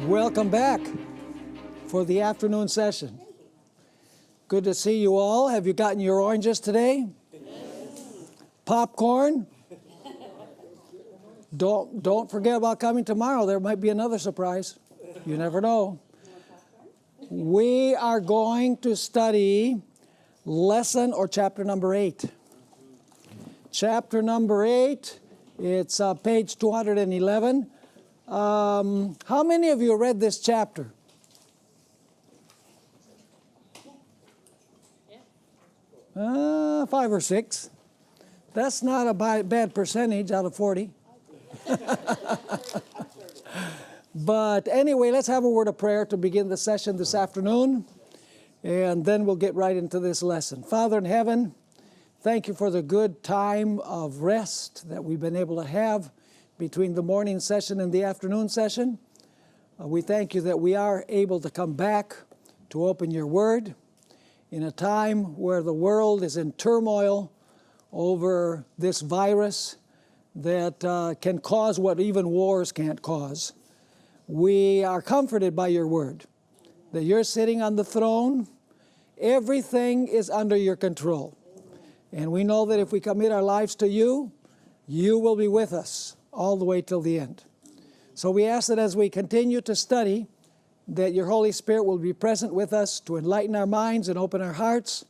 Welcome back for the afternoon session. Good to see you all. Have you gotten your oranges today? Popcorn? Don't forget about coming tomorrow. There might be another surprise. You never know. We are going to study lesson or chapter number 8. Chapter number 8, it's page 211. How many of you read this chapter? Yeah. 5 or 6. That's not a bad percentage out of 40. But anyway, let's have a word of prayer to begin the session this afternoon, and then we'll get right into this lesson. Father in heaven, thank you for the good time of rest that we've been able to have between the morning session and the afternoon session. We thank you that we are able to come back to open your word in a time where the world is in turmoil over this virus that can cause what even wars can't cause. We are comforted by your word, that you're sitting on the throne. Everything is under your control. And we know that if we commit our lives to you, you will be with us all the way till the end. So we ask that as we continue to study, that your Holy Spirit will be present with us to enlighten our minds and open our hearts.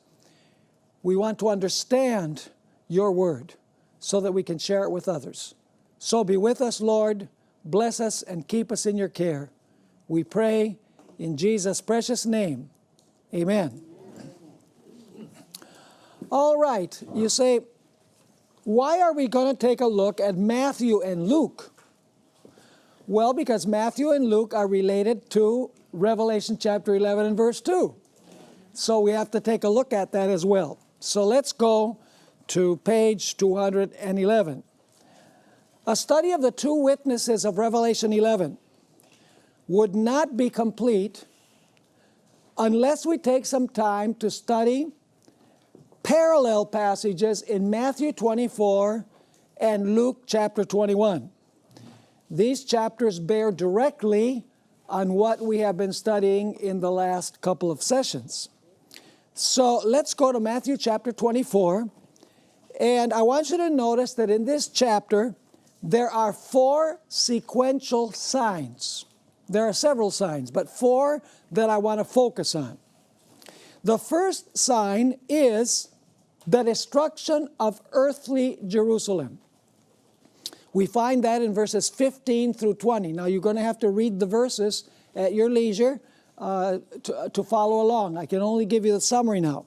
We want to understand your word so that we can share it with others. So be with us, Lord. Bless us and keep us in your care. We pray in Jesus' precious name. Amen. All right, you say, why are we going to take a look at Matthew and Luke? Well, because Matthew and Luke are related to Revelation chapter 11 and verse 2. So we have to take a look at that as well. So let's go to page 211. A study of the two witnesses of Revelation 11 would not be complete unless we take some time to study parallel passages in Matthew 24 and Luke chapter 21. These chapters bear directly on what we have been studying in the last couple of sessions. So let's go to Matthew chapter 24, and I want you to notice that in this chapter there are 4 sequential signs. There are several signs, but 4 that I want to focus on. The first sign is the destruction of earthly Jerusalem. We find that in verses 15 through 20. Now you're going to have to read the verses at your leisure to follow along. I can only give you the summary now.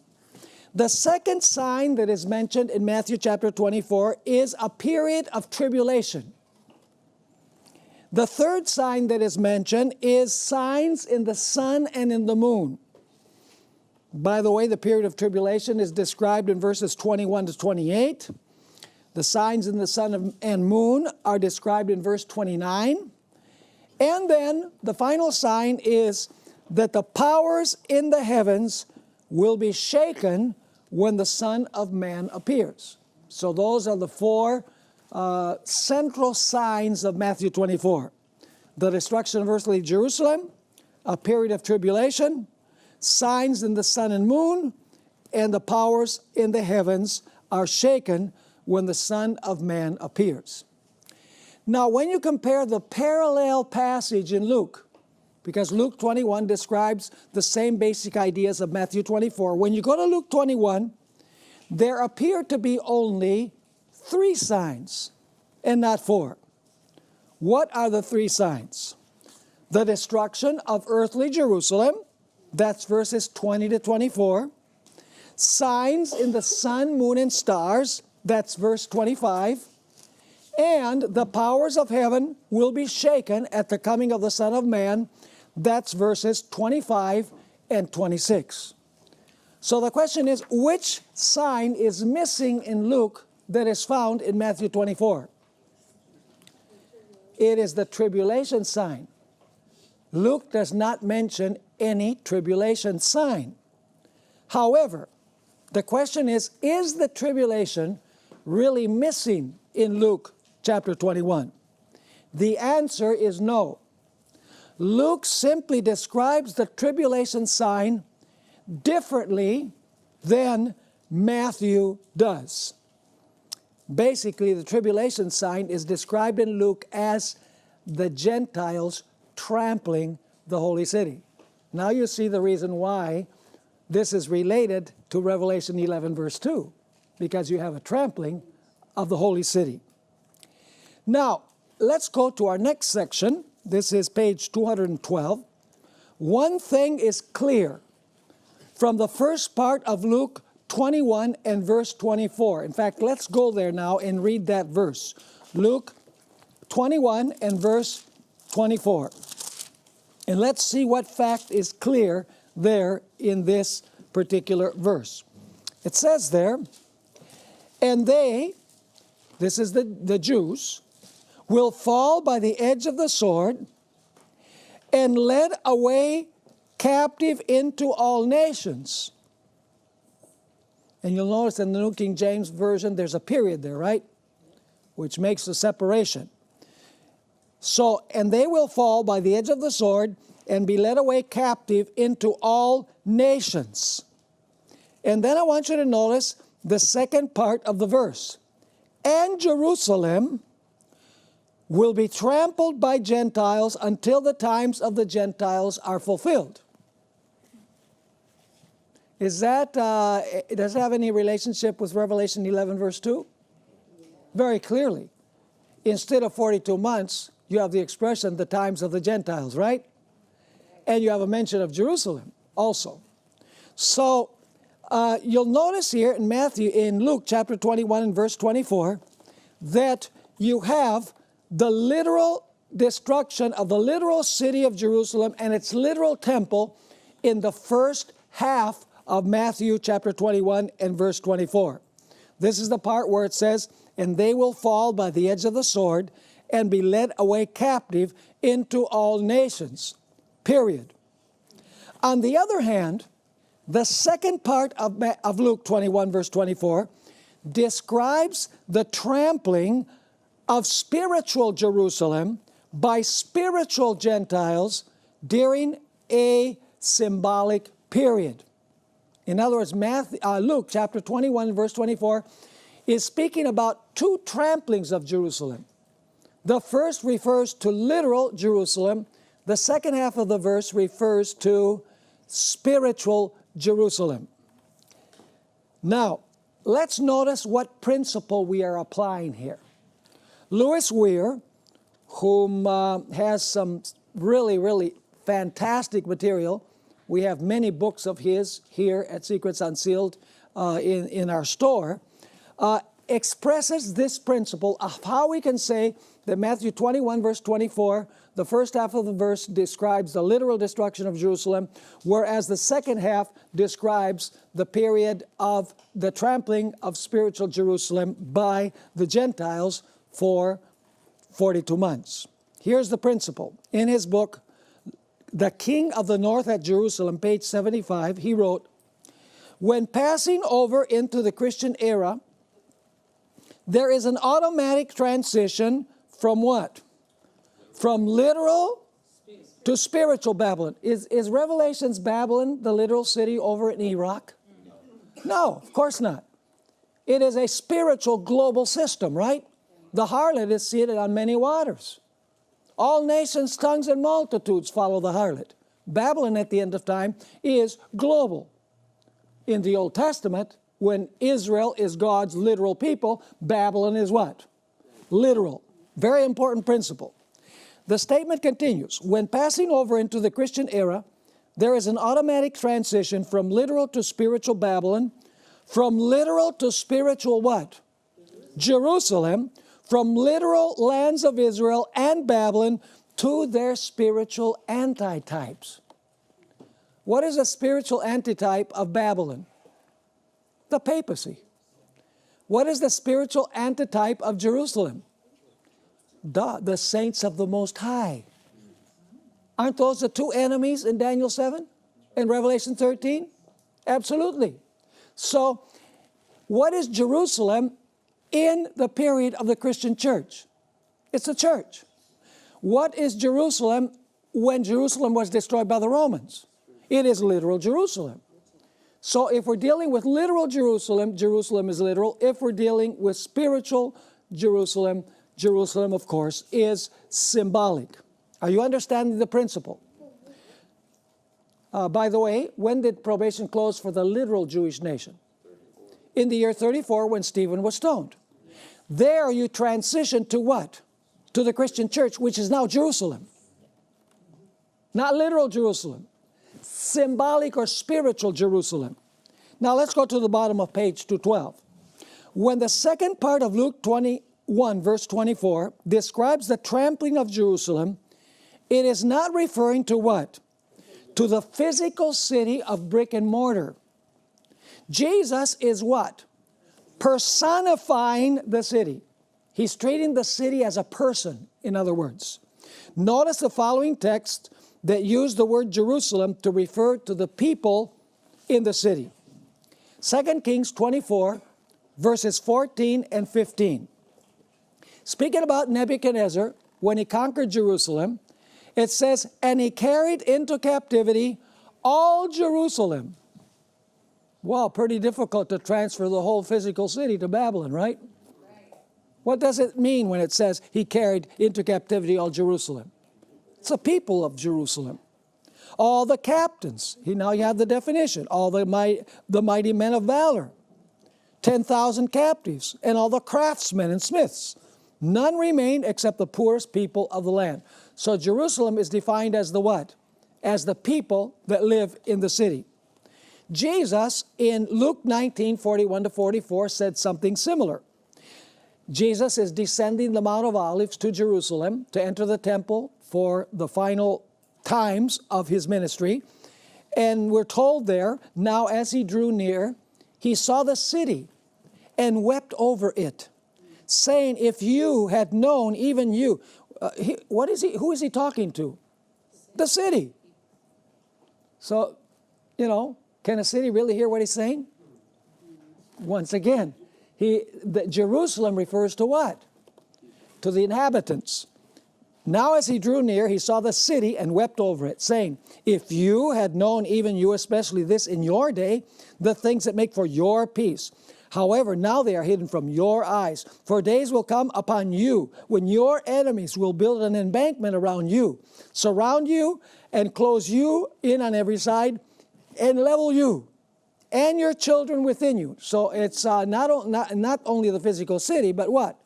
The second sign that is mentioned in Matthew chapter 24 is a period of tribulation. The third sign that is mentioned is signs in the sun and in the moon. By the way, the period of tribulation is described in verses 21 to 28. The signs in the sun and moon are described in verse 29. And then the final sign is that the powers in the heavens will be shaken when the Son of Man appears. So those are the 4 central signs of Matthew 24. The destruction of earthly Jerusalem, a period of tribulation, signs in the sun and moon, and the powers in the heavens are shaken when the Son of Man appears. Now, when you compare the parallel passage in Luke, because Luke 21 describes the same basic ideas of Matthew 24, when you go to Luke 21, there appear to be only 3 signs and not 4. What are the 3 signs? The destruction of earthly Jerusalem, that's verses 20 to 24. Signs in the sun, moon, and stars, that's verse 25. And the powers of heaven will be shaken at the coming of the Son of Man, that's verses 25 and 26. So the question is, which sign is missing in Luke that is found in Matthew 24? It is the tribulation sign. Luke does not mention any tribulation sign. However, the question is the tribulation really missing in Luke chapter 21? The answer is no. Luke simply describes the tribulation sign differently than Matthew does. Basically, the tribulation sign is described in Luke as the Gentiles trampling the holy city. Now you see the reason why this is related to Revelation 11 verse 2, because you have a trampling of the holy city. Now, let's go to our next section. This is page 212. One thing is clear from the first part of Luke 21 and verse 24. In fact, let's go there now and read that verse. Luke 21 and verse 24. And let's see what fact is clear there in this particular verse. It says there, and they, this is the Jews, will fall by the edge of the sword and led away captive into all nations. And you'll notice in the New King James Version, there's a period there, right? Which makes the separation. So, and they will fall by the edge of the sword and be led away captive into all nations. And then I want you to notice the second part of the verse. And Jerusalem will be trampled by Gentiles until the times of the Gentiles are fulfilled. Is that, does it have any relationship with Revelation 11 verse 2? Very clearly. Instead of 42 months, you have the expression, the times of the Gentiles, right? And you have a mention of Jerusalem also. So, you'll notice here in Luke chapter 21 and verse 24, that you have the literal destruction of the literal city of Jerusalem and its literal temple in the first half of Matthew chapter 21 and verse 24. This is the part where it says, and they will fall by the edge of the sword and be led away captive into all nations, period. On the other hand, the second part of Luke 21 verse 24 describes the trampling of spiritual Jerusalem by spiritual Gentiles during a symbolic period. In other words, Luke chapter 21 verse 24 is speaking about two tramplings of Jerusalem. The first refers to literal Jerusalem. The second half of the verse refers to spiritual Jerusalem. Now, let's notice what principle we are applying here. Louis Weir, whom has some really fantastic material, we have many books of his here at Secrets Unsealed in our store, expresses this principle of how we can say that Matthew 21 verse 24, the first half of the verse describes the literal destruction of Jerusalem, whereas the second half describes the period of the trampling of spiritual Jerusalem by the Gentiles for 42 months. Here's the principle. In his book, The King of the North at Jerusalem, page 75, he wrote, when passing over into the Christian era, there is an automatic transition from what? From literal to spiritual Babylon. Is Revelation's Babylon the literal city over in Iraq? No, of course not. It is a spiritual global system, right? The harlot is seated on many waters. All nations, tongues, and multitudes follow the harlot. Babylon at the end of time is global. In the Old Testament, when Israel is God's literal people, Babylon is what? Literal. Very important principle. The statement continues, when passing over into the Christian era, there is an automatic transition from literal to spiritual Babylon, from literal to spiritual what? Jerusalem, from literal lands of Israel and Babylon to their spiritual antitypes. What is a spiritual antitype of Babylon? The papacy. What is the spiritual antitype of Jerusalem? The saints of the Most High. Aren't those the two enemies in Daniel 7 and Revelation 13? Absolutely. So, what is Jerusalem in the period of the Christian church? It's a church. What is Jerusalem when Jerusalem was destroyed by the Romans. It is literal Jerusalem. So if we're dealing with literal Jerusalem, Jerusalem is literal. If we're dealing with spiritual Jerusalem, Jerusalem, of course, is symbolic. Are you understanding the principle? By the way, when did probation close for the literal Jewish nation? In the year 34, when Stephen was stoned. There you transition to what? To the Christian church, which is now Jerusalem. Not literal Jerusalem. Symbolic or spiritual Jerusalem. Now let's go to the bottom of page 212. When the second part of Luke 21, verse 24, describes the trampling of Jerusalem, it is not referring to what? To the physical city of brick and mortar. Jesus is what? Personifying the city. He's treating the city as a person, in other words. Notice the following text that use the word Jerusalem to refer to the people in the city. 2 Kings 24, verses 14 and 15. Speaking about Nebuchadnezzar, when he conquered Jerusalem, it says, and he carried into captivity all Jerusalem. Wow, pretty difficult to transfer the whole physical city to Babylon, right? What does it mean when it says he carried into captivity all Jerusalem? It's the people of Jerusalem. All the captains. Now you have the definition. All the mighty men of valor. 10,000 captives. And all the craftsmen and smiths. None remained except the poorest people of the land. So Jerusalem is defined as the what? As the people that live in the city. Jesus in Luke 19, 41 to 44 said something similar. Jesus is descending the Mount of Olives to Jerusalem to enter the temple for the final times of his ministry. And we're told there, now as he drew near, he saw the city and wept over it, saying, if you had known, even you. Who is he talking to? The city. So, can a city really hear what he's saying? Once again, Jerusalem refers to what? To the inhabitants. Now as he drew near, he saw the city and wept over it, saying, if you had known, even you especially this in your day, the things that make for your peace. However, now they are hidden from your eyes. For days will come upon you when your enemies will build an embankment around you, surround you, and close you in on every side, and level you and your children within you. So it's not only the physical city, but what?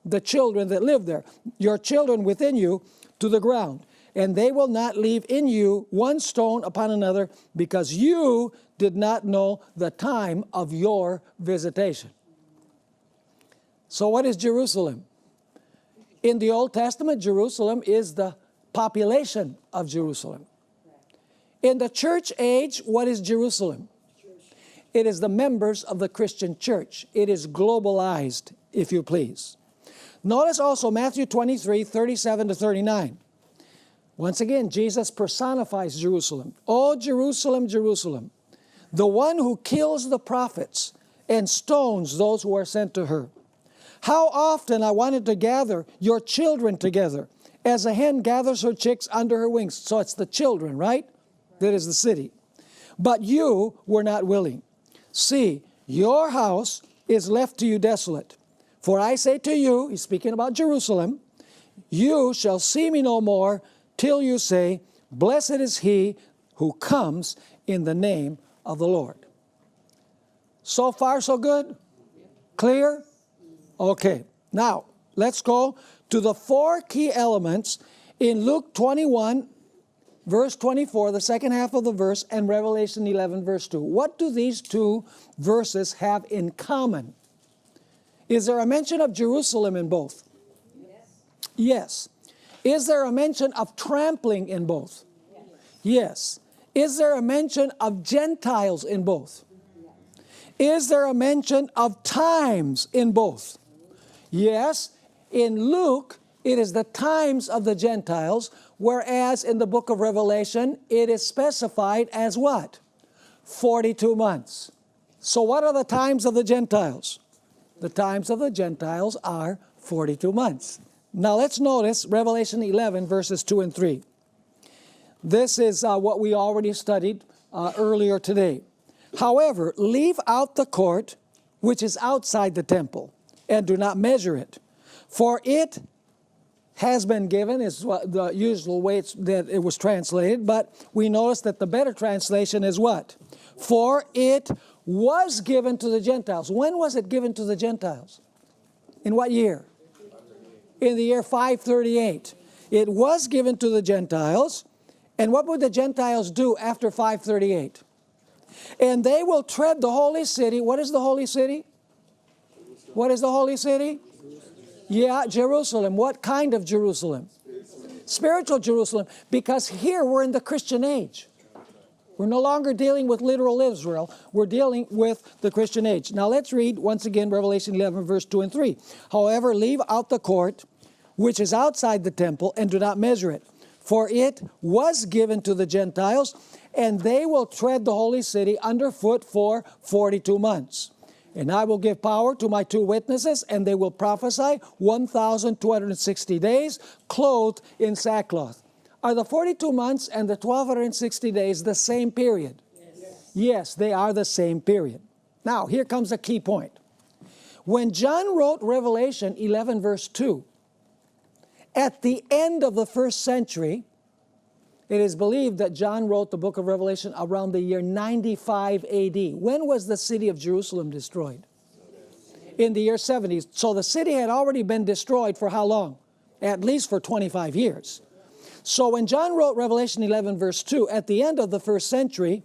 The children that live there. Your children within you to the ground. And they will not leave in you one stone upon another, because you did not know the time of your visitation. So what is Jerusalem? In the Old Testament, Jerusalem is the population of Jerusalem. In the church age, what is Jerusalem? It is the members of the Christian church. It is globalized, if you please. Notice also Matthew 23, 37 to 39. Once again, Jesus personifies Jerusalem. Oh, Jerusalem, Jerusalem, the one who kills the prophets and stones those who are sent to her. How often I wanted to gather your children together, as a hen gathers her chicks under her wings. So it's the children, right? That is the city. But you were not willing. See, your house is left to you desolate. For I say to you, he's speaking about Jerusalem, you shall see me no more till you say, blessed is he who comes in the name of the Lord. So far, so good? Clear? Okay. Now, let's go to the four key elements in Luke 21, verse 24, the second half of the verse, and Revelation 11, verse 2. What do these two verses have in common? Is there a mention of Jerusalem in both? Yes. Yes. Is there a mention of trampling in both? Yes. Is there a mention of Gentiles in both? Is there a mention of times in both? Yes. In Luke, it is the times of the Gentiles, whereas in the book of Revelation, it is specified as what? 42 months. So what are the times of the Gentiles? The times of the Gentiles are 42 months. Now let's notice Revelation 11, verses 2 and 3. This is what we already studied earlier today. However, leave out the court which is outside the temple, and do not measure it. For it has been given, is the usual way that it was translated, but we notice that the better translation is what? For it was given to the Gentiles. When was it given to the Gentiles? In what year? In the year 538. It was given to the Gentiles. And what would the Gentiles do after 538? And they will tread the holy city. What is the holy city? What is the holy city? Yeah, Jerusalem. What kind of Jerusalem? Spiritual Jerusalem. Because here we're in the Christian age. We're no longer dealing with literal Israel. We're dealing with the Christian age. Now let's read once again Revelation 11, verse 2 and 3. However, leave out the court which is outside the temple, and do not measure it. For it was given to the Gentiles, and they will tread the holy city underfoot for 42 months. And I will give power to my 2 witnesses, and they will prophesy 1,260 days, clothed in sackcloth. Are the 42 months and the 1,260 days the same period? Yes, they are the same period. Now, here comes a key point. When John wrote Revelation 11, verse 2, at the end of the 1st century, it is believed that John wrote the book of Revelation around the year 95 AD. When was the city of Jerusalem destroyed? In the year 70. So the city had already been destroyed for how long? At least for 25 years. So when John wrote Revelation 11, verse 2, at the end of the 1st century,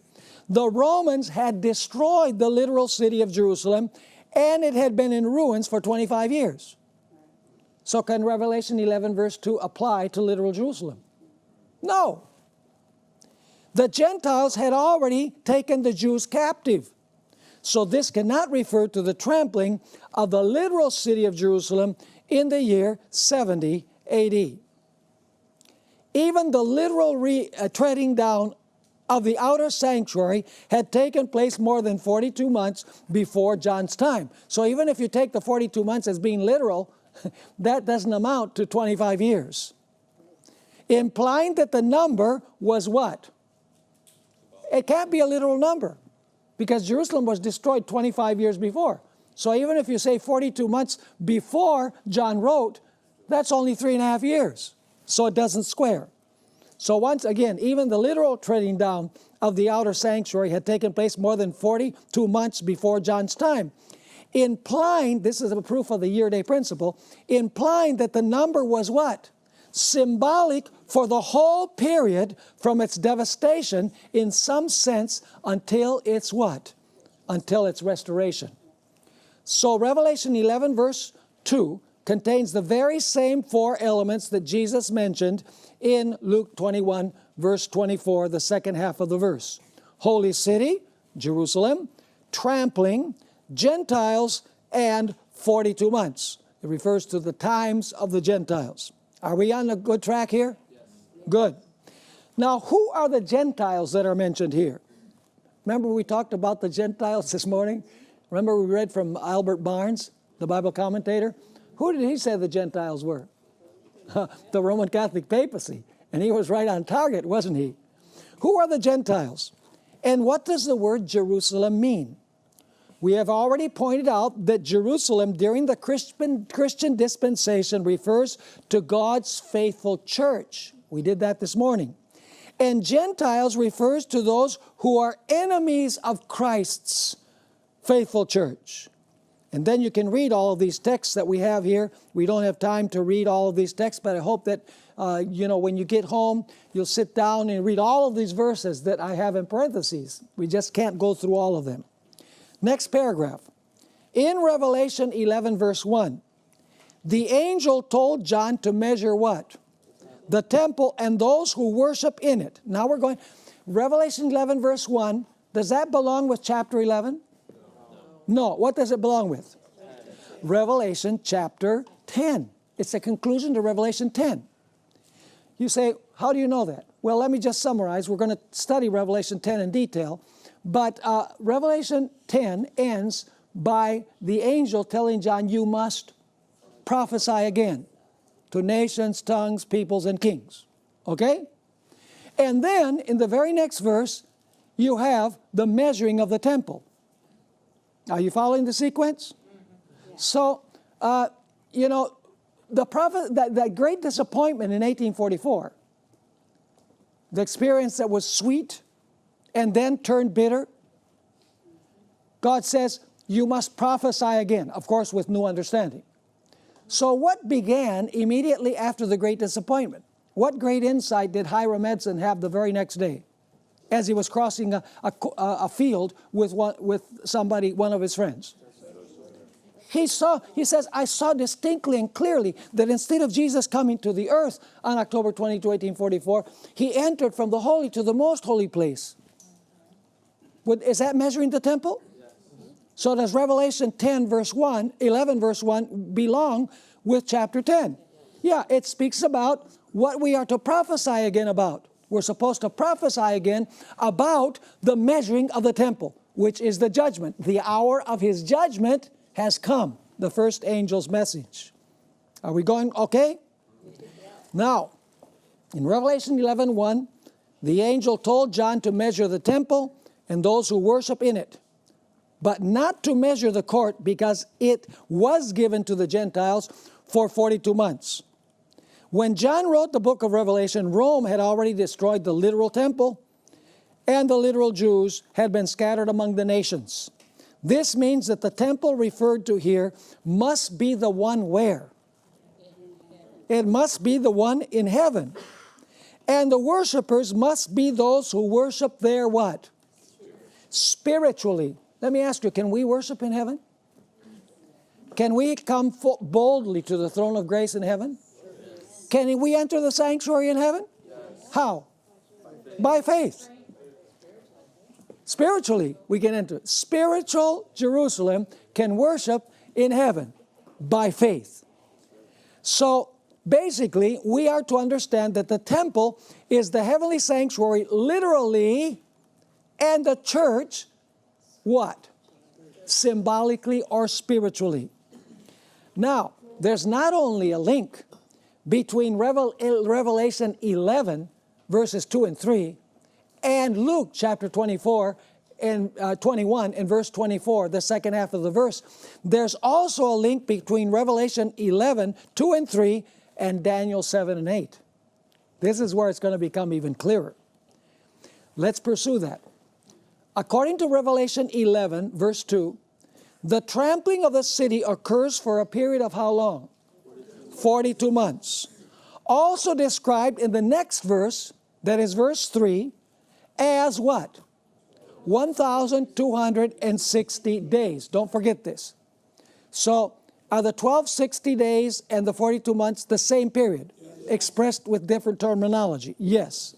the Romans had destroyed the literal city of Jerusalem, and it had been in ruins for 25 years. So can Revelation 11, verse 2 apply to literal Jerusalem? No. The Gentiles had already taken the Jews captive. So this cannot refer to the trampling of the literal city of Jerusalem in the year 70 AD. Even the literal treading down of the outer sanctuary had taken place more than 42 months before John's time. So even if you take the 42 months as being literal, that doesn't amount to 25 years. Implying that the number was what? It can't be a literal number, because Jerusalem was destroyed 25 years before. So even if you say 42 months before John wrote, that's only 3.5 years. So it doesn't square. So once again, even the literal treading down of the outer sanctuary had taken place more than 42 months before John's time. Implying, this is a proof of the year-day principle, implying that the number was what? Symbolic for the whole period from its devastation in some sense until its what? Until its restoration. So Revelation 11 verse 2 contains the very same 4 elements that Jesus mentioned in Luke 21 verse 24, the second half of the verse. Holy city, Jerusalem, trampling, Gentiles, and 42 months. It refers to the times of the Gentiles. Are we on a good track here? Yes. Good. Now, who are the Gentiles that are mentioned here? Remember we talked about the Gentiles this morning? Remember we read from Albert Barnes, the Bible commentator? Who did he say the Gentiles were? The Roman Catholic papacy. And he was right on target, wasn't he? Who are the Gentiles? And what does the word Jerusalem mean? We have already pointed out that Jerusalem during the Christian dispensation refers to God's faithful church. We did that this morning. And Gentiles refers to those who are enemies of Christ's faithful church. And then you can read all of these texts that we have here. We don't have time to read all of these texts, but I hope that, when you get home, you'll sit down and read all of these verses that I have in parentheses. We just can't go through all of them. Next paragraph. In Revelation 11, verse 1, the angel told John to measure what? The temple and those who worship in it. Now we're going, Revelation 11, verse 1, does that belong with chapter 11? No. What does it belong with? Revelation chapter 10. It's a conclusion to Revelation 10. You say, how do you know that? Well, let me just summarize. We're going to study Revelation 10 in detail. But Revelation 10 ends by the angel telling John, you must prophesy again to nations, tongues, peoples, and kings. Okay? And then in the very next verse, you have the measuring of the temple. Are you following the sequence? So, you know, the prophet, that great disappointment in 1844, the experience that was sweet and then turned bitter, God says, you must prophesy again, of course, with new understanding. So what began immediately after the great disappointment? What great insight did Hiram Edson have the very next day as he was crossing a field with one of his friends? He says, I saw distinctly and clearly that instead of Jesus coming to the earth on October 22, 1844, he entered from the holy to the most holy place. Is that measuring the temple? So does Revelation 11 verse 1 belong with chapter 10? Yeah, it speaks about what we are to prophesy again about. We're supposed to prophesy again about the measuring of the temple, which is the judgment. The hour of his judgment has come, the first angel's message. Are we going okay? Now, in Revelation 11:1, the angel told John to measure the temple and those who worship in it, but not to measure the court, because it was given to the Gentiles for 42 months. When John wrote the book of Revelation, Rome had already destroyed the literal temple, and the literal Jews had been scattered among the nations. This means that the temple referred to here must be the one where? It must be the one in heaven. And the worshipers must be those who worship there what? Spiritually. Let me ask you, can we worship in heaven? Can we come boldly to the throne of grace in heaven? Can we enter the sanctuary in heaven? How? By faith. Spiritually, we can enter. Spiritual Jerusalem can worship in heaven by faith. So basically, we are to understand that the temple is the heavenly sanctuary literally, and the church, what? Symbolically or spiritually. Now, there's not only a link between Revelation 11, verses 2 and 3, and Luke chapter 24 and 21 and verse 24, the second half of the verse. There's also a link between Revelation 11, 2 and 3, and Daniel 7 and 8. This is where it's going to become even clearer. Let's pursue that. According to Revelation 11, verse 2, the trampling of the city occurs for a period of how long? 42 months. Also described in the next verse, that is verse 3, as what? 1,260 days. Don't forget this. So, are the 1260 days and the 42 months the same period, expressed with different terminology? Yes.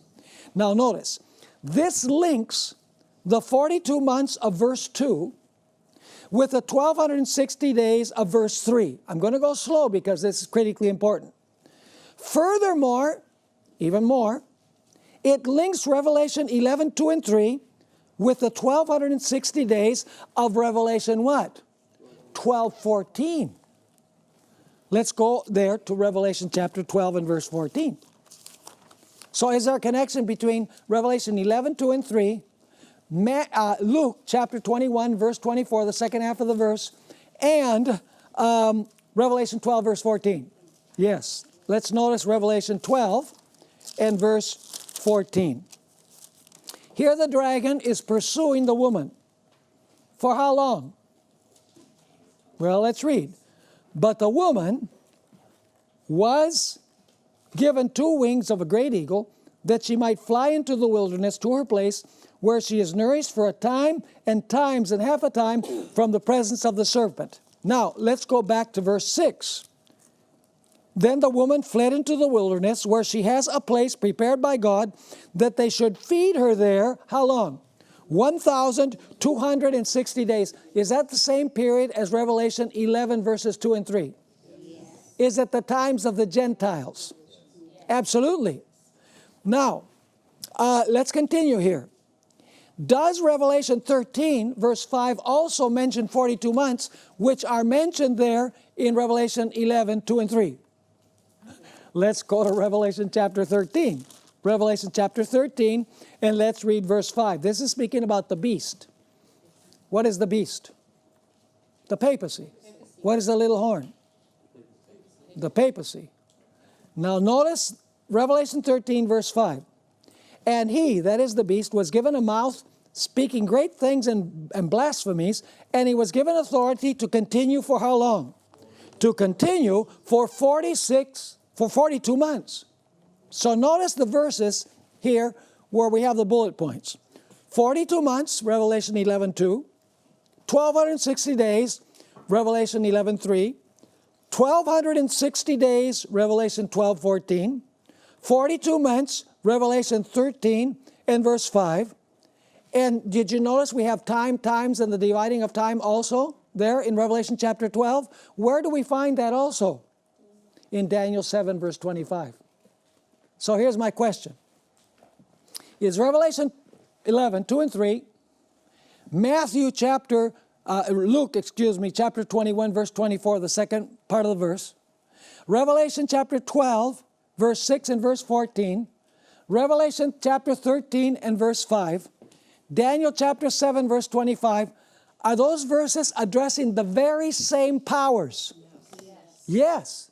Now notice, this links the 42 months of verse 2 with the 1,260 days of verse 3. I'm going to go slow because this is critically important. Furthermore, even more, it links Revelation 11, 2 and 3 with the 1,260 days of Revelation what? 12:14. Let's go there to Revelation chapter 12 and verse 14. So is there a connection between Revelation 11, 2 and 3, Luke chapter 21, verse 24, the second half of the verse, and Revelation 12, verse 14? Yes. Let's notice Revelation 12 and verse 14. Here the dragon is pursuing the woman. For how long? Well, let's read. But the woman was given 2 wings of a great eagle, that she might fly into the wilderness to her place, where she is nourished for a time and times and half a time from the presence of the serpent. Now, let's go back to verse 6. Then the woman fled into the wilderness, where she has a place prepared by God, that they should feed her there. How long? 1,260 days. Is that the same period as Revelation 11, verses 2 and 3? Yes. Is it the times of the Gentiles? Yes. Absolutely. Now, let's continue here. Does Revelation 13, verse 5 also mention 42 months, which are mentioned there in Revelation 11, 2 and 3? Let's go to Revelation chapter 13. Revelation chapter 13, and let's read verse 5. This is speaking about the beast. What is the beast? The papacy. What is the little horn? The papacy. Now notice Revelation 13, verse 5. And he, that is the beast, was given a mouth speaking great things and blasphemies, and he was given authority to continue for how long? To continue for 42 months. So notice the verses here where we have the bullet points. 42 months, Revelation 11:2. 1,260 days, Revelation 11:3. 1,260 days, Revelation 12:14. 42 months, Revelation 13 and verse 5. And did you notice we have times, and the dividing of time also there in Revelation chapter 12? Where do we find that also? In Daniel 7, verse 25. So here's my question. Is Revelation 11, 2 and 3, Luke, chapter 21, verse 24, the second part of the verse, Revelation chapter 12, verse 6 and verse 14, Revelation chapter 13 and verse 5, Daniel chapter 7, verse 25, are those verses addressing the very same powers? Yes.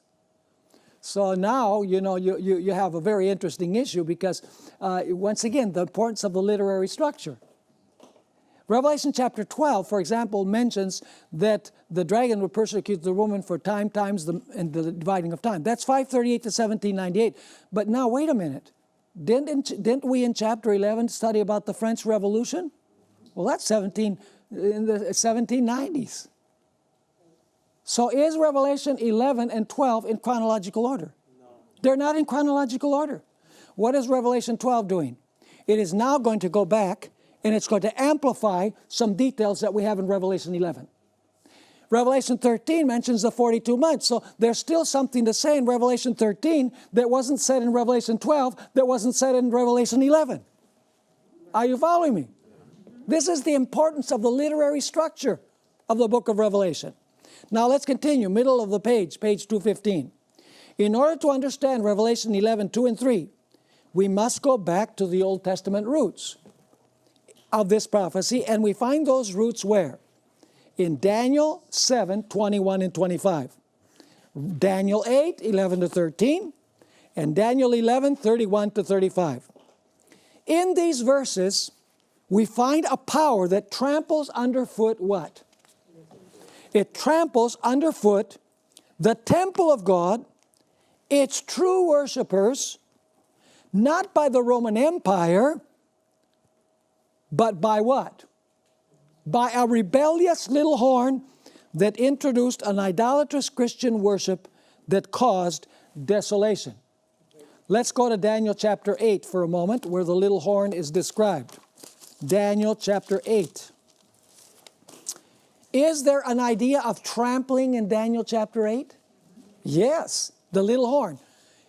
So now, you have a very interesting issue because, once again, the importance of the literary structure. Revelation chapter 12, for example, mentions that the dragon will persecute the woman for times, and the dividing of time. That's 538 to 1798. But now, wait a minute. Didn't we in chapter 11 study about the French Revolution? Well, that's in the 1790s. So is Revelation 11 and 12 in chronological order? No. They're not in chronological order. What is Revelation 12 doing? It is now going to go back and it's going to amplify some details that we have in Revelation 11. Revelation 13 mentions the 42 months. So there's still something to say in Revelation 13 that wasn't said in Revelation 12, that wasn't said in Revelation 11. Are you following me? This is the importance of the literary structure of the book of Revelation. Now let's continue, middle of the page 215. In order to understand Revelation 11, 2 and 3, we must go back to the Old Testament roots of this prophecy, and we find those roots where? In Daniel 7, 21 and 25. Daniel 8, 11 to 13, and Daniel 11, 31 to 35. In these verses, we find a power that tramples underfoot what? It tramples underfoot the temple of God, its true worshipers, not by the Roman Empire, but by what? By a rebellious little horn that introduced an idolatrous Christian worship that caused desolation. Let's go to Daniel chapter 8 for a moment, where the little horn is described. Daniel chapter 8. Is there an idea of trampling in Daniel chapter 8? Yes, the little horn.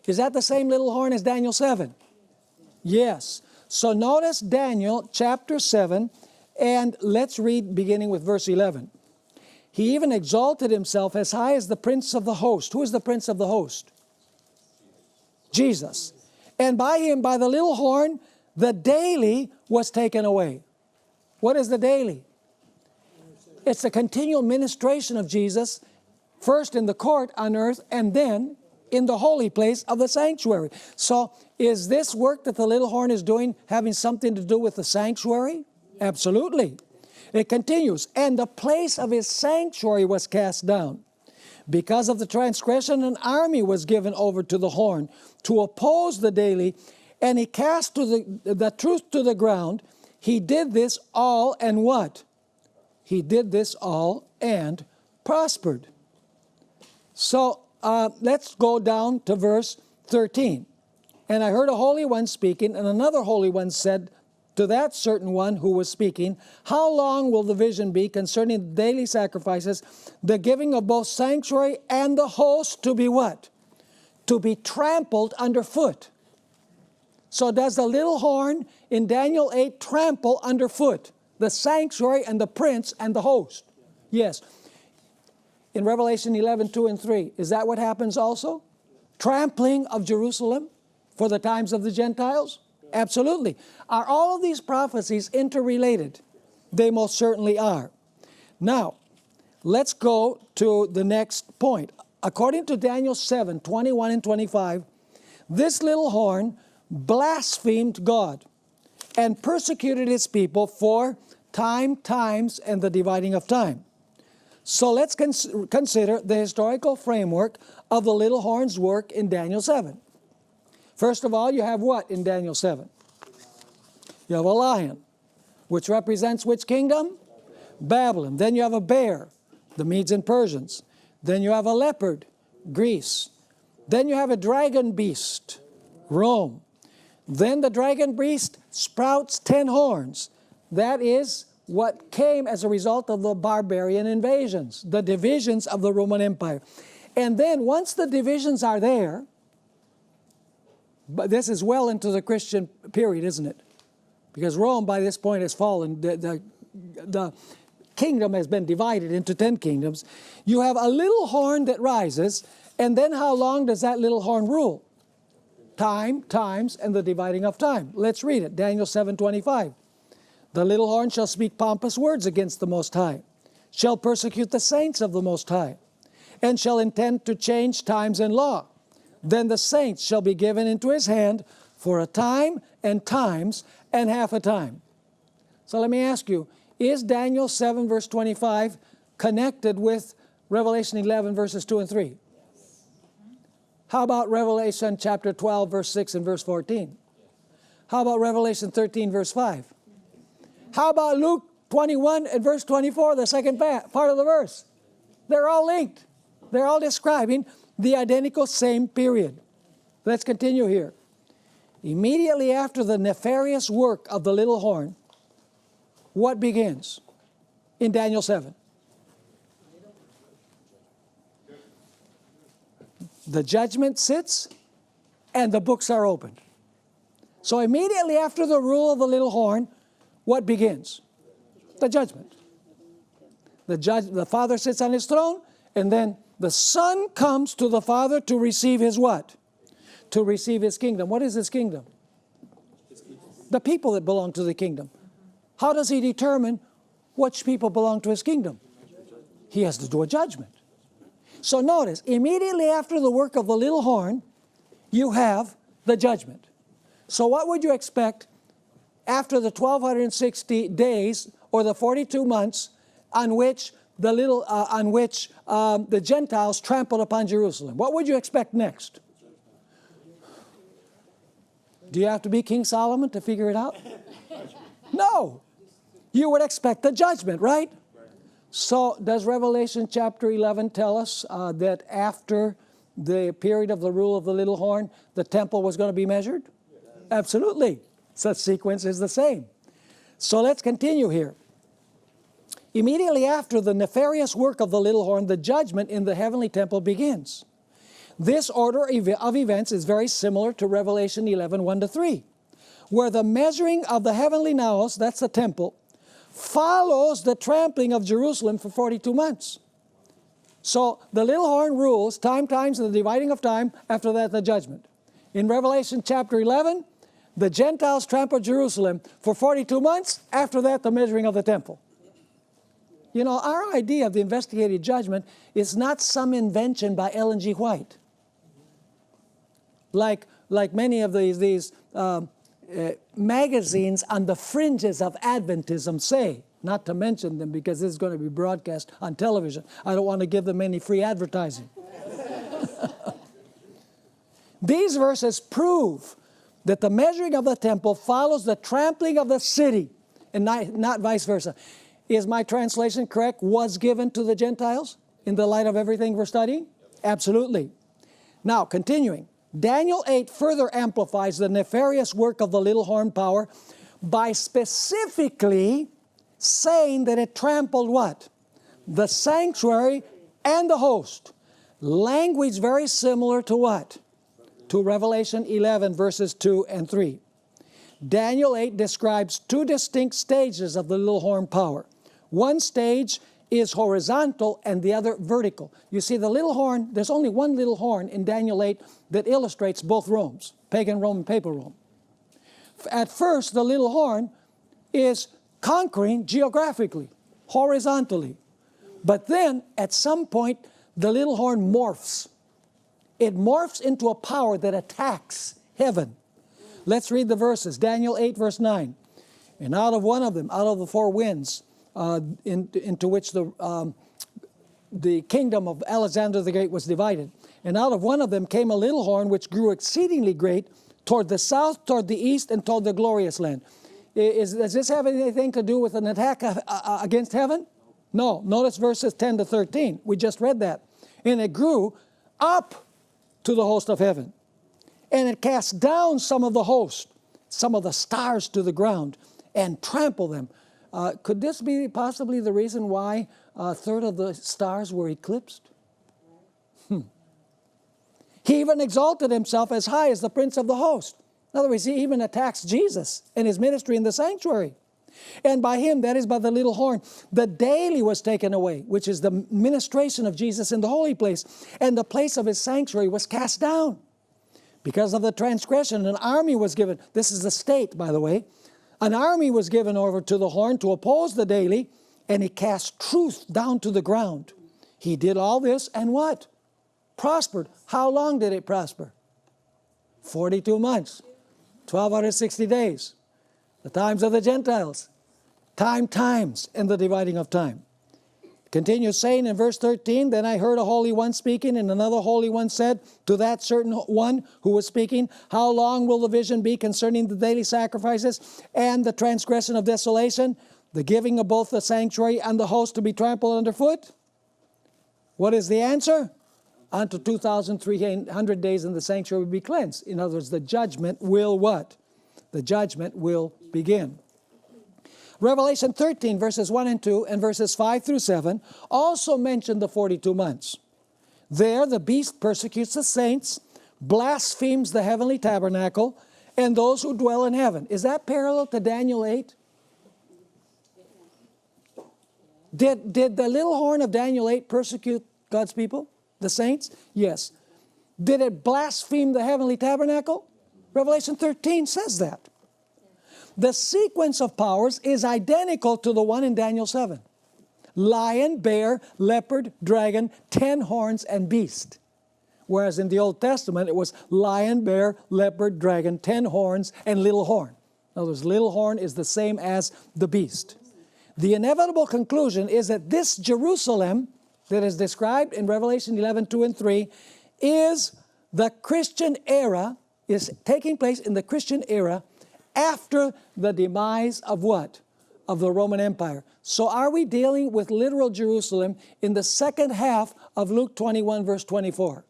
Is that the same little horn as Daniel 7? Yes. So notice Daniel chapter 7, and let's read beginning with verse 11. He even exalted himself as high as the prince of the host. Who is the prince of the host? Jesus. And by him, by the little horn, the daily was taken away. What is the daily? It's the continual ministration of Jesus, first in the court on earth, and then in the holy place of the sanctuary. So is this work that the little horn is doing having something to do with the sanctuary? Absolutely. It continues, and the place of his sanctuary was cast down. Because of the transgression, an army was given over to the horn to oppose the daily, and he cast the truth to the ground. He did this all, and what? He did this all and prospered. So let's go down to verse 13. And I heard a holy one speaking, and another holy one said to that certain one who was speaking, how long will the vision be concerning the daily sacrifices, the giving of both sanctuary and the host to be what? To be trampled underfoot. So does the little horn in Daniel 8 trample underfoot the sanctuary and the prince and the host? Yes. In Revelation 11, 2 and 3, is that what happens also? Trampling of Jerusalem? for the times of the Gentiles? Absolutely. Are all of these prophecies interrelated? They most certainly are. Now, let's go to the next point. According to Daniel 7, 21 and 25, this little horn blasphemed God and persecuted his people for times, and the dividing of time. So let's consider the historical framework of the little horn's work in Daniel 7. First of all, you have what in Daniel 7? You have a lion, which represents which kingdom? Babylon. Then you have a bear, the Medes and Persians. Then you have a leopard, Greece. Then you have a dragon beast, Rome. Then the dragon beast sprouts 10 horns. That is what came as a result of the barbarian invasions, the divisions of the Roman Empire. And then once the divisions are there, but this is well into the Christian period, isn't it? Because Rome by this point has fallen. The kingdom has been divided into 10 kingdoms. You have a little horn that rises, and then how long does that little horn rule? Times, and the dividing of time. Let's read it. Daniel 7:25. The little horn shall speak pompous words against the Most High, shall persecute the saints of the Most High, and shall intend to change times and law. Then the saints shall be given into his hand for a time and times and half a time. So let me ask you, is Daniel 7 verse 25 connected with Revelation 11 verses 2 and 3? How about Revelation chapter 12 verse 6 and verse 14? How about Revelation 13 verse 5? How about Luke 21 and verse 24, the second part of the verse? They're all linked. They're all describing the identical same period. Let's continue here. Immediately after the nefarious work of the little horn, what begins in Daniel 7? The judgment sits and the books are opened. So immediately after the rule of the little horn, what begins? The judgment. The Father sits on his throne, and then the Son comes to the Father to receive his what? To receive his kingdom. What is his kingdom? The people that belong to the kingdom. How does he determine which people belong to his kingdom? He has to do a judgment. So notice, immediately after the work of the little horn, you have the judgment. So what would you expect after the 1260 days or the 42 months on which the Gentiles trampled upon Jerusalem? What would you expect next? Do you have to be King Solomon to figure it out? No. You would expect the judgment, right? So does Revelation chapter 11 tell us that after the period of the rule of the little horn, the temple was going to be measured? Absolutely. Such sequence is the same. So let's continue here. Immediately after the nefarious work of the little horn, the judgment in the heavenly temple begins. This order of events is very similar to Revelation 11, 1 to 3, where the measuring of the heavenly naos, that's the temple, follows the trampling of Jerusalem for 42 months. So the little horn rules, times, and the dividing of time, after that the judgment. In Revelation chapter 11, the Gentiles trampled Jerusalem for 42 months, after that the measuring of the temple. You know, our idea of the investigative judgment is not some invention by Ellen G. White. Like many of these magazines on the fringes of Adventism say, not to mention them because this is going to be broadcast on television. I don't want to give them any free advertising. These verses prove that the measuring of the temple follows the trampling of the city and not vice versa. Is my translation correct? Was given to the Gentiles in the light of everything we're studying? Absolutely. Now, continuing. Daniel 8 further amplifies the nefarious work of the little horn power by specifically saying that it trampled what? The sanctuary and the host. Language very similar to what? To Revelation 11 verses 2 and 3. Daniel 8 describes two distinct stages of the little horn power. One stage is horizontal and the other vertical. You see the little horn, there's only one little horn in Daniel 8 that illustrates both Romes, pagan Rome and papal Rome. At first, the little horn is conquering geographically, horizontally. But then, at some point, the little horn morphs. It morphs into a power that attacks heaven. Let's read the verses. Daniel 8, verse 9. And out of one of them, out of the four winds, into which the kingdom of Alexander the Great was divided. And out of one of them came a little horn which grew exceedingly great toward the south, toward the east, and toward the glorious land. Does this have anything to do with an attack against heaven? No. Notice verses 10 to 13. We just read that. And it grew up to the host of heaven. And it cast down some of the host, some of the stars to the ground, and trampled them. Could this be possibly the reason why a third of the stars were eclipsed? He even exalted himself as high as the prince of the host. In other words, he even attacks Jesus and his ministry in the sanctuary. And by him, that is by the little horn, the daily was taken away, which is the ministration of Jesus in the holy place. And the place of his sanctuary was cast down. Because of the transgression, an army was given. This is the state, by the way. An army was given over to the horn to oppose the daily, and he cast truth down to the ground. He did all this, and what? Prospered. How long did it prosper? 42 months. 1260 days. The times of the Gentiles. Times, and the dividing of time. Continues saying in verse 13, Then I heard a holy one speaking, and another holy one said to that certain one who was speaking, How long will the vision be concerning the daily sacrifices and the transgression of desolation, the giving of both the sanctuary and the host to be trampled underfoot? What is the answer? Unto 2,300 days in the sanctuary will be cleansed. In other words, the judgment will what? The judgment will begin. Revelation 13, verses 1 and 2, and verses 5 through 7, also mention the 42 months. There, the beast persecutes the saints, blasphemes the heavenly tabernacle, and those who dwell in heaven. Is that parallel to Daniel 8? Did the little horn of Daniel 8 persecute God's people, the saints? Yes. Did it blaspheme the heavenly tabernacle? Revelation 13 says that. The sequence of powers is identical to the one in Daniel 7. Lion, bear, leopard, dragon, 10 horns, and beast. Whereas in the Old Testament, it was lion, bear, leopard, dragon, 10 horns, and little horn. In other words, little horn is the same as the beast. The inevitable conclusion is that this Jerusalem that is described in Revelation 11, 2 and 3 is the Christian era, is taking place in the Christian era after the demise of what? Of the Roman Empire. So are we dealing with literal Jerusalem in the second half of Luke 21, verse 24?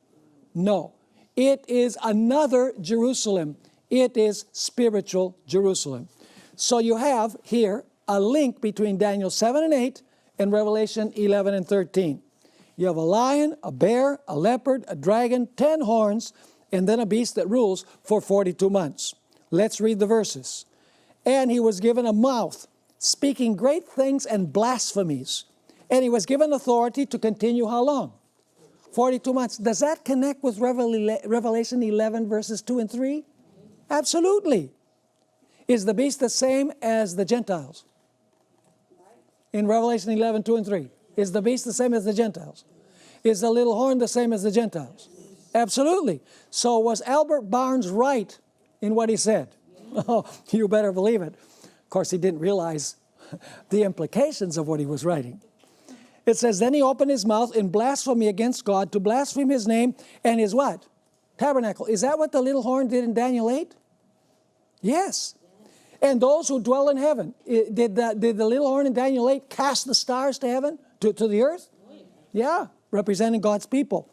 No. It is another Jerusalem. It is spiritual Jerusalem. So you have here a link between Daniel 7 and 8 and Revelation 11 and 13. You have a lion, a bear, a leopard, a dragon, 10 horns, and then a beast that rules for 42 months. Let's read the verses. And he was given a mouth, speaking great things and blasphemies. And he was given authority to continue how long? 42 months. Does that connect with Revelation 11, verses 2 and 3? Absolutely. Is the beast the same as the Gentiles? In Revelation 11, 2 and 3. Is the beast the same as the Gentiles? Is the little horn the same as the Gentiles? Absolutely. So was Albert Barnes right in what he said? Oh, you better believe it. Of course, he didn't realize the implications of what he was writing. It says, Then he opened his mouth in blasphemy against God to blaspheme his name and his what? Tabernacle. Is that what the little horn did in Daniel 8? Yes. And those who dwell in heaven. Did the little horn in Daniel 8 cast the stars to heaven, to the earth? Yeah, representing God's people.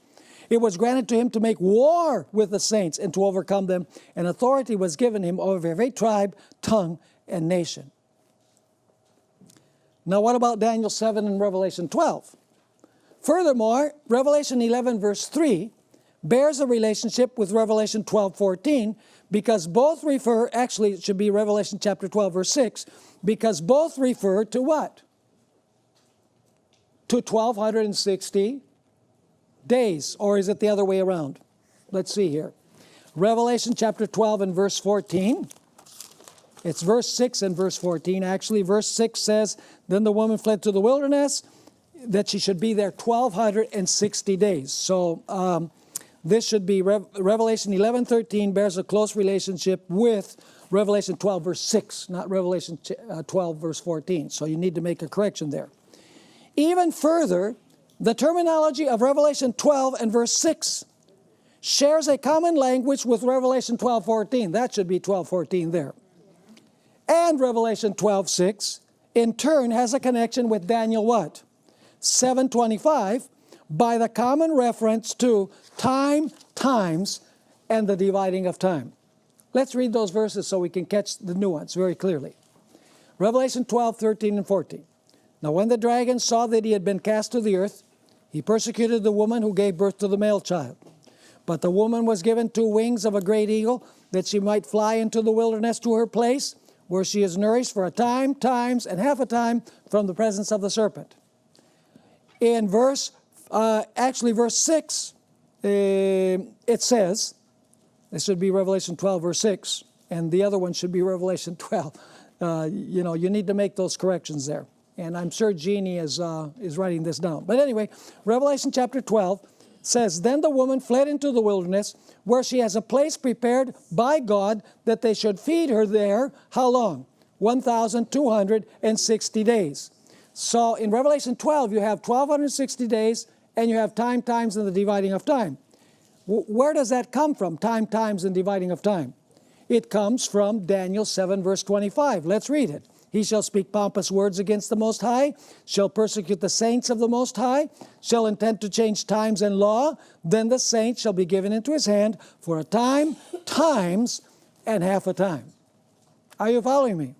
It was granted to him to make war with the saints and to overcome them, and authority was given him over every tribe, tongue, and nation. Now what about Daniel 7 and Revelation 12? Furthermore, Revelation 11 verse 3 bears a relationship with Revelation 12:14 because both refer, actually it should be Revelation chapter 12 verse 6, because both refer to what? to 1260 days, or is it the other way around? Let's see here. Revelation chapter 12 and verse 14. It's verse 6 and verse 14. Actually, verse 6 says, then the woman fled to the wilderness, that she should be there 1260 days. So this should be Revelation 11:13 bears a close relationship with Revelation 12 verse 6, not Revelation 12 verse 14. So you need to make a correction there. Even further, the terminology of Revelation 12 and verse 6 shares a common language with Revelation 12:14. That should be 12:14 there. And Revelation 12:6 in turn has a connection with Daniel what? 7:25 by the common reference to time, times, and the dividing of time. Let's read those verses so we can catch the nuance very clearly. Revelation 12:13 and 14. Now when the dragon saw that he had been cast to the earth, he persecuted the woman who gave birth to the male child. But the woman was given 2 wings of a great eagle, that she might fly into the wilderness to her place, where she is nourished for a time, times, and half a time from the presence of the serpent. In verse 6, it says, this should be Revelation 12, verse 6, and the other one should be Revelation 12. You need to make those corrections there. And I'm sure Jeannie is writing this down. But anyway, Revelation chapter 12 says, then the woman fled into the wilderness, where she has a place prepared by God that they should feed her there. How long? 1,260 days. So in Revelation 12, you have 1,260 days, and you have time, times, and the dividing of time. Where does that come from, time, times, and dividing of time? It comes from Daniel 7, verse 25. Let's read it. He shall speak pompous words against the Most High, shall persecute the saints of the Most High, shall intend to change times and law. Then the saints shall be given into his hand for a time, times, and half a time. Are you following me?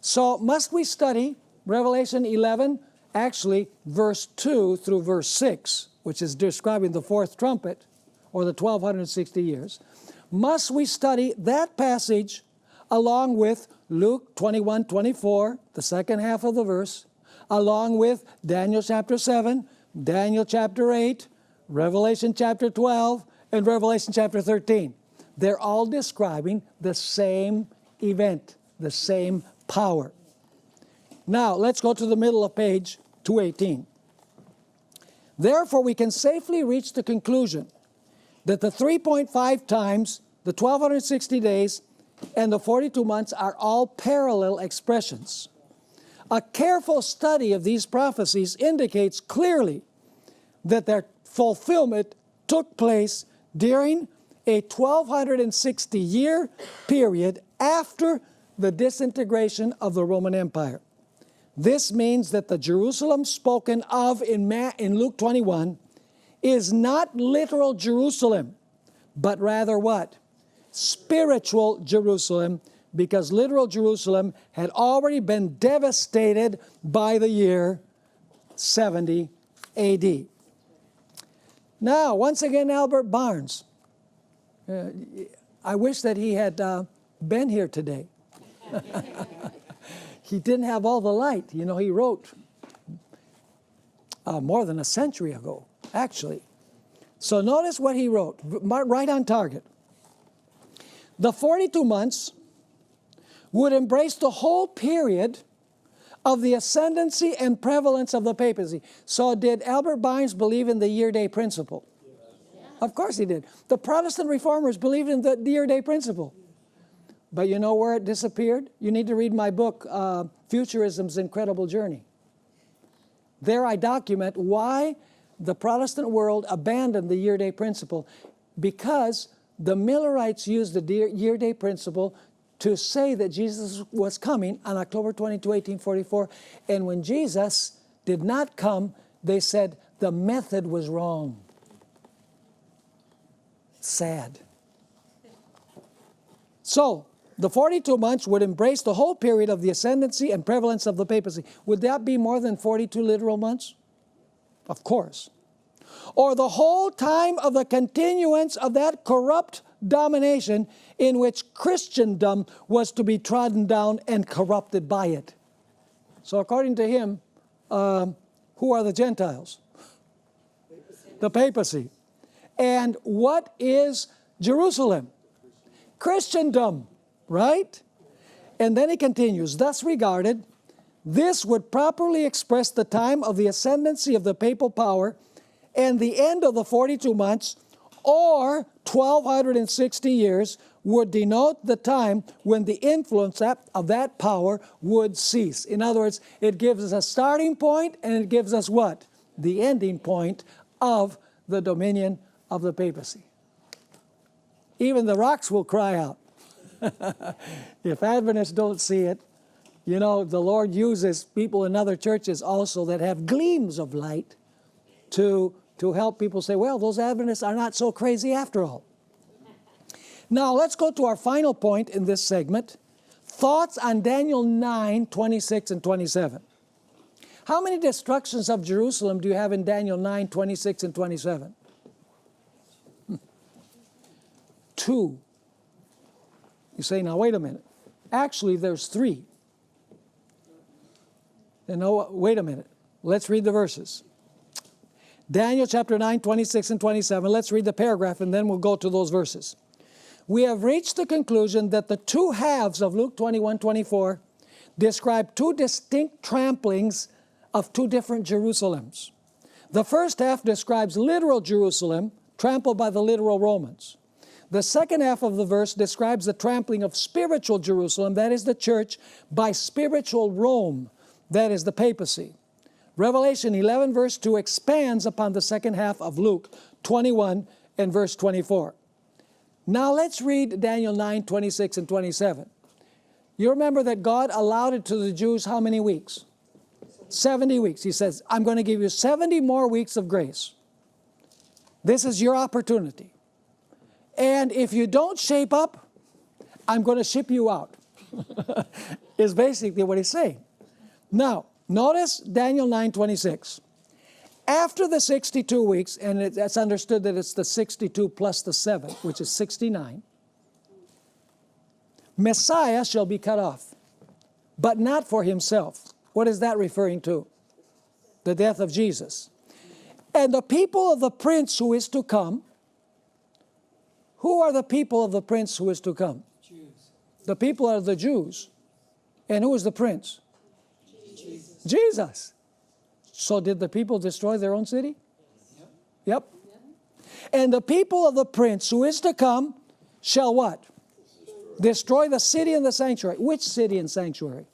So must we study Revelation 11, actually verse 2 through verse 6, which is describing the 4th trumpet, or the 1260 years. Must we study that passage along with Luke 21:24, the second half of the verse, along with Daniel chapter 7, Daniel chapter 8, Revelation chapter 12, and Revelation chapter 13. They're all describing the same event, the same power. Now, let's go to the middle of page 218. Therefore, we can safely reach the conclusion that the 3.5 times, the 1260 days, and the 42 months are all parallel expressions. A careful study of these prophecies indicates clearly that their fulfillment took place during a 1260-year period after the disintegration of the Roman Empire. This means that the Jerusalem spoken of in Luke 21 is not literal Jerusalem, but rather what? Spiritual Jerusalem, because literal Jerusalem had already been devastated by the year 70 AD. Now, once again, Albert Barnes. I wish that he had been here today. He didn't have all the light. You know, he wrote more than a century ago, actually. So notice what he wrote, right on target. The 42 months would embrace the whole period of the ascendancy and prevalence of the papacy. So did Albert Barnes believe in the year-day principle? Yeah. Of course he did. The Protestant reformers believed in the year-day principle. But you know where it disappeared? You need to read my book, Futurism's Incredible Journey. There I document why the Protestant world abandoned the year-day principle, because the Millerites used the year-day principle to say that Jesus was coming on October 22, 1844. And when Jesus did not come, they said the method was wrong. Sad. So, the 42 months would embrace the whole period of the ascendancy and prevalence of the papacy. Would that be more than 42 literal months? Of course. Or the whole time of the continuance of that corrupt domination in which Christendom was to be trodden down and corrupted by it. So according to him, Who are the Gentiles? The papacy. And what is Jerusalem? Christendom, right? And then he continues, thus regarded, this would properly express the time of the ascendancy of the papal power and the end of the 42 months, or 1,260 years, would denote the time when the influence of that power would cease. In other words, it gives us a starting point and it gives us what? The ending point of the dominion of the papacy. Even the rocks will cry out. If Adventists don't see it, you know, the Lord uses people in other churches also that have gleams of light to help people say, well, those Adventists are not so crazy after all. Now, let's go to our final point in this segment. Thoughts on Daniel 9, 26 and 27. How many destructions of Jerusalem do you have in Daniel 9, 26 and 27? 2. You say, now wait a minute. Actually, there's 3. And no, wait a minute. Let's read the verses. Daniel chapter 9, 26 and 27. Let's read the paragraph and then we'll go to those verses. We have reached the conclusion that the 2 halves of Luke 21, 24 describe 2 distinct tramplings of 2 different Jerusalems. The first half describes literal Jerusalem, trampled by the literal Romans. The second half of the verse describes the trampling of spiritual Jerusalem, that is the church, by spiritual Rome, that is the papacy. Revelation 11 verse 2 expands upon the second half of Luke 21 and verse 24. Now let's read Daniel 9, 26 and 27. You remember that God allowed it to the Jews how many weeks? 70 weeks. He says, I'm going to give you 70 more weeks of grace. This is your opportunity. And if you don't shape up, I'm going to ship you out. Is basically what he's saying. Now, notice Daniel 9:26. After the 62 weeks, and it's understood that it's the 62 plus the 7, which is 69, Messiah shall be cut off, but not for himself. What is that referring to? The death of Jesus. And the people of the prince who is to come, who are the people of the prince who is to come? Jews. The people are the Jews. And who is the prince? Jesus. Jesus. So did the people destroy their own city? Yep. And the people of the prince who is to come shall what? Destroy the city and the sanctuary. Which city and sanctuary?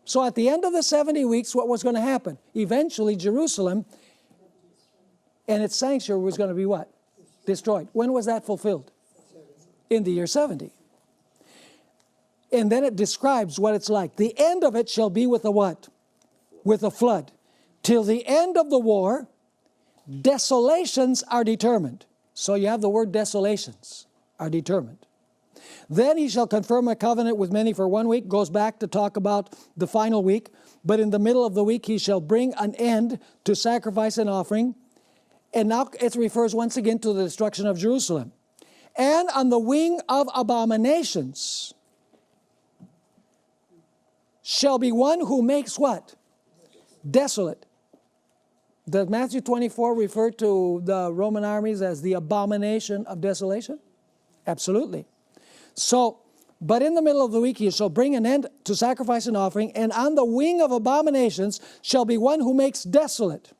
So at the end of the 70 weeks, what was going to happen? Eventually, Jerusalem and its sanctuary was going to be what? Destroyed. When was that fulfilled? In the year 70. And then it describes what it's like. The end of it shall be with a what? With a flood. Till the end of the war, desolations are determined. So you have the word desolations are determined. Then he shall confirm a covenant with many for 1 week. Goes back to talk about the final week. But in the middle of the week he shall bring an end to sacrifice and offering. And now it refers once again to the destruction of Jerusalem. And on the wing of abominations shall be one who makes what? Desolate. Does Matthew 24 refer to the Roman armies as the abomination of desolation? Absolutely. So, but in the middle of the week he shall bring an end to sacrifice and offering, and on the wing of abominations shall be one who makes desolate,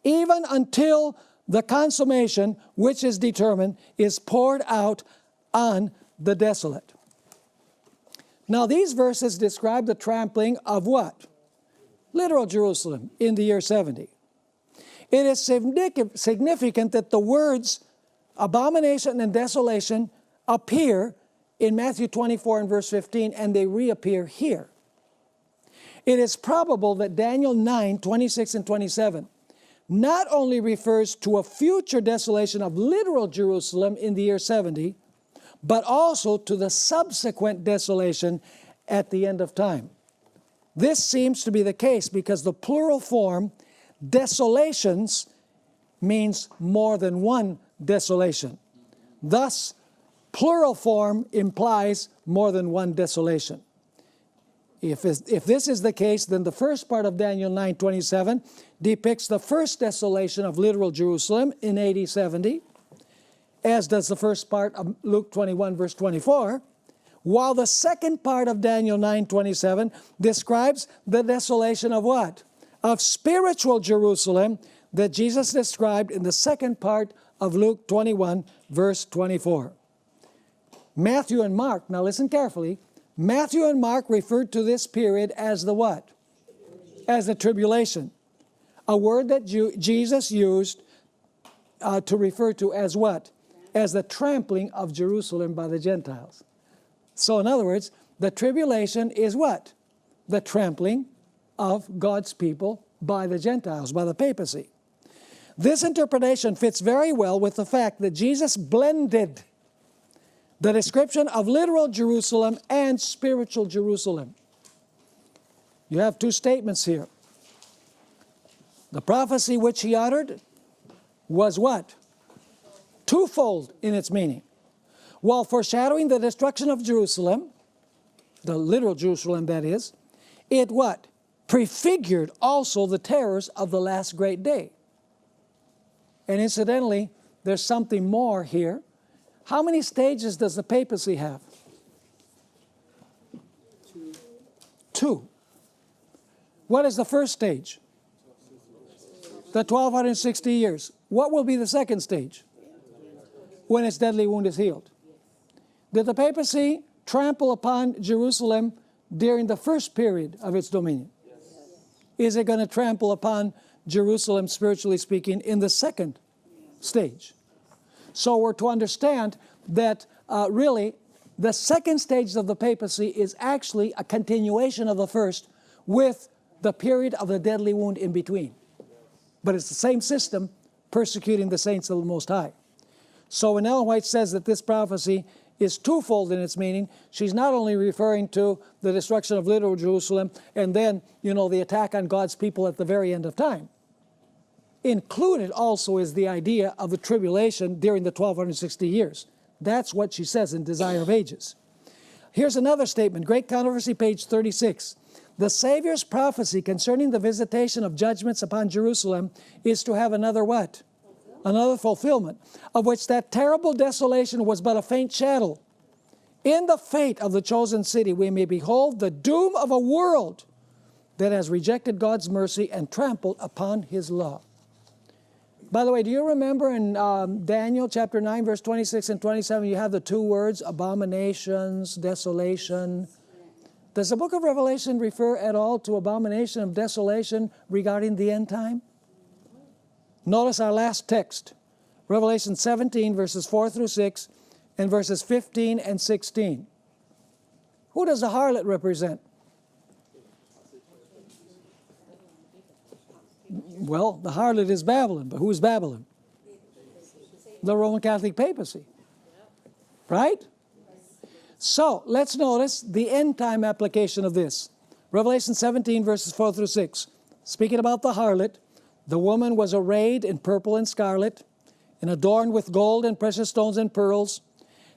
even until the consummation which is determined is poured out on the desolate. Now these verses describe the trampling of what? Literal Jerusalem in the year 70. It is significant that the words abomination and desolation appear in Matthew 24 and verse 15, and they reappear here. It is probable that Daniel 9, 26 and 27 not only refers to a future desolation of literal Jerusalem in the year 70, but also to the subsequent desolation at the end of time. This seems to be the case because the plural form desolations means more than one desolation. Thus, plural form implies more than one desolation. If this is the case, then the first part of Daniel 9:27 depicts the first desolation of literal Jerusalem in AD 70, as does the first part of Luke 21, verse 24, while the second part of Daniel 9:27 describes the desolation of what? Of spiritual Jerusalem that Jesus described in the second part of Luke 21, verse 24. Matthew and Mark, now listen carefully, Matthew and Mark referred to this period as the what? As the tribulation. A word that Jesus used to refer to as what? As the trampling of Jerusalem by the Gentiles. So in other words, the tribulation is what? The trampling of God's people by the Gentiles, by the papacy. This interpretation fits very well with the fact that Jesus blended the description of literal Jerusalem and spiritual Jerusalem. You have two statements here. The prophecy which he uttered was what? Twofold in its meaning. While foreshadowing the destruction of Jerusalem, the literal Jerusalem that is, it what? Prefigured also the terrors of the last great day. And incidentally, there's something more here. How many stages does the papacy have? Two. What is the first stage? The 1260 years. What will be the second stage? When its deadly wound is healed. Did the papacy trample upon Jerusalem during the first period of its dominion? Yes. Is it going to trample upon Jerusalem, spiritually speaking, in the second stage? So we're to understand that really the second stage of the papacy is actually a continuation of the first with the period of the deadly wound in between. But it's the same system persecuting the saints of the Most High. So when Ellen White says that this prophecy is twofold in its meaning, she's not only referring to the destruction of literal Jerusalem and then, the attack on God's people at the very end of time. Included also is the idea of the tribulation during the 1260 years. That's what she says in Desire of Ages. Here's another statement, Great Controversy, page 36. The Savior's prophecy concerning the visitation of judgments upon Jerusalem is to have another what? Another fulfillment, of which that terrible desolation was but a faint shadow. In the fate of the chosen city we may behold the doom of a world that has rejected God's mercy and trampled upon His law. By the way, do you remember in Daniel chapter 9, verse 26 and 27, you have the two words, abominations, desolation. Does the book of Revelation refer at all to abomination of desolation regarding the end time? Notice our last text, Revelation 17, verses 4 through 6, and verses 15 and 16. Who does the harlot represent? Well, the harlot is Babylon, but who is Babylon? The Roman Catholic papacy. Right? So, let's notice the end time application of this. Revelation 17, verses 4 through 6. Speaking about the harlot, the woman was arrayed in purple and scarlet, and adorned with gold and precious stones and pearls,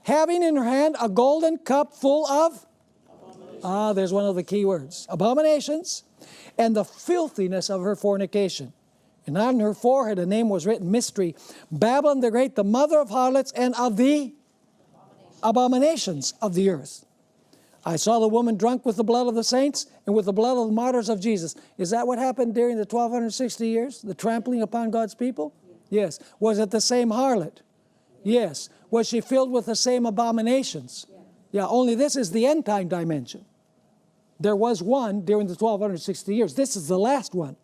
having in her hand a golden cup full of, there's one of the key words, abominations, and the filthiness of her fornication. And on her forehead a name was written, Mystery, Babylon the Great, the mother of harlots and of the abominations of the earth. I saw the woman drunk with the blood of the saints and with the blood of the martyrs of Jesus. Is that what happened during the 1260 years? The trampling upon God's people? Yes. Was it the same harlot? Yes. Was she filled with the same abominations? Yeah, only this is the end time dimension. There was one during the 1260 years. This is the last one.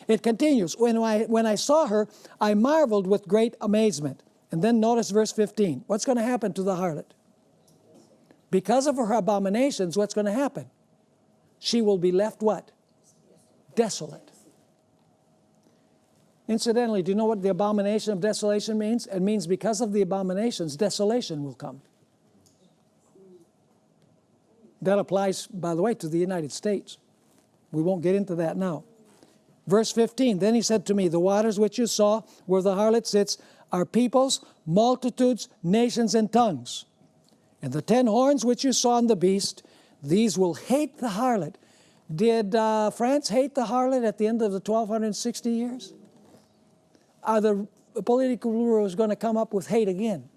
It continues. When I saw her, I marveled with great amazement. And then notice verse 15. What's going to happen to the harlot? Because of her abominations, what's going to happen? She will be left what? Desolate. Incidentally, do you know what the abomination of desolation means? It means because of the abominations, desolation will come. That applies, by the way, to the United States. We won't get into that now. Verse 15, then he said to me, the waters which you saw where the harlot sits are peoples, multitudes, nations, and tongues. And the 10 horns which you saw in the beast, these will hate the harlot Did France hate the harlot at the end of the 1260 years? Are the political rulers going to come up with hate again?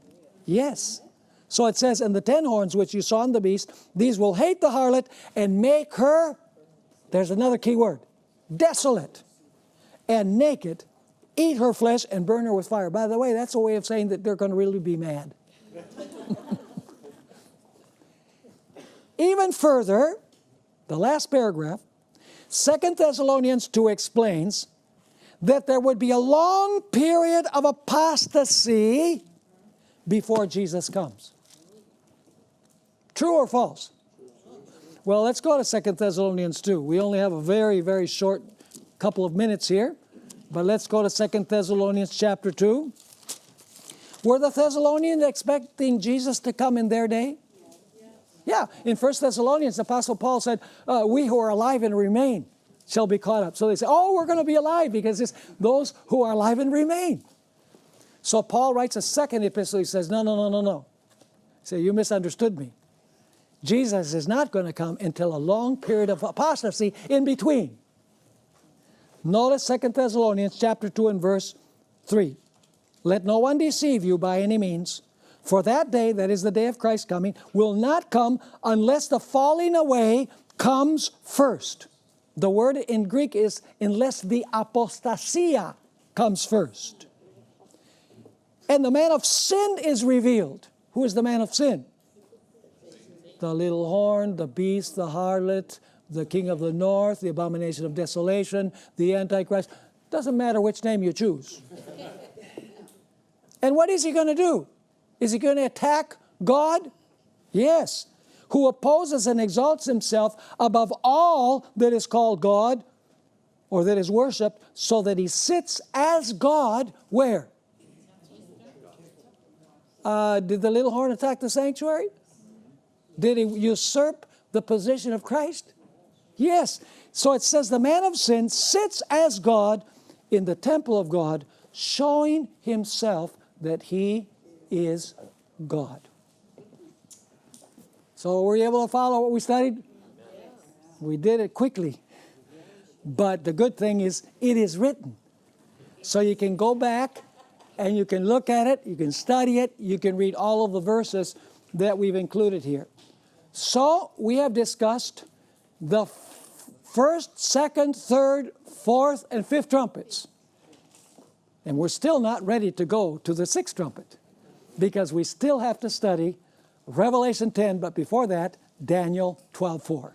Yes. So it says, and the 10 horns which you saw in the beast, these will hate the harlot and make her, there's another key word, desolate and naked, eat her flesh and burn her with fire. By the way, that's a way of saying that they're going to really be mad. Even further, the last paragraph, 2 Thessalonians 2 explains that there would be a long period of apostasy before Jesus comes. True or false? Well, let's go to 2 Thessalonians 2. We only have a very, very short couple of minutes here, but let's go to 2 Thessalonians chapter 2. Were the Thessalonians expecting Jesus to come in their day? Yeah, in 1 Thessalonians, the Apostle Paul said, we who are alive and remain shall be caught up. So they say, oh, we're going to be alive because it's those who are alive and remain. So Paul writes a second epistle. He says, no. He said, you misunderstood me. Jesus is not going to come until a long period of apostasy in between. Notice 2 Thessalonians chapter 2 and verse 3. Let no one deceive you by any means, for that day, that is the day of Christ's coming, will not come unless the falling away comes first. The word in Greek is unless the apostasia comes first. And the man of sin is revealed. Who is the man of sin? The little horn, the beast, the harlot, the king of the north, the abomination of desolation, the Antichrist. Doesn't matter which name you choose. And what is he going to do? Is he going to attack God? Yes. Who opposes and exalts himself above all that is called God or that is worshipped, so that he sits as God where? Did the little horn attack the sanctuary? Did he usurp the position of Christ? Yes. So it says the man of sin sits as God in the temple of God, showing himself that he is God. So were you able to follow what we studied? Yes. We did it quickly. But the good thing is it is written. So you can go back and you can look at it, you can study it, you can read all of the verses that we've included here. So we have discussed the first, second, third, fourth, and fifth trumpets. And we're still not ready to go to the sixth trumpet, because we still have to study Revelation 10, but before that, Daniel 12:4.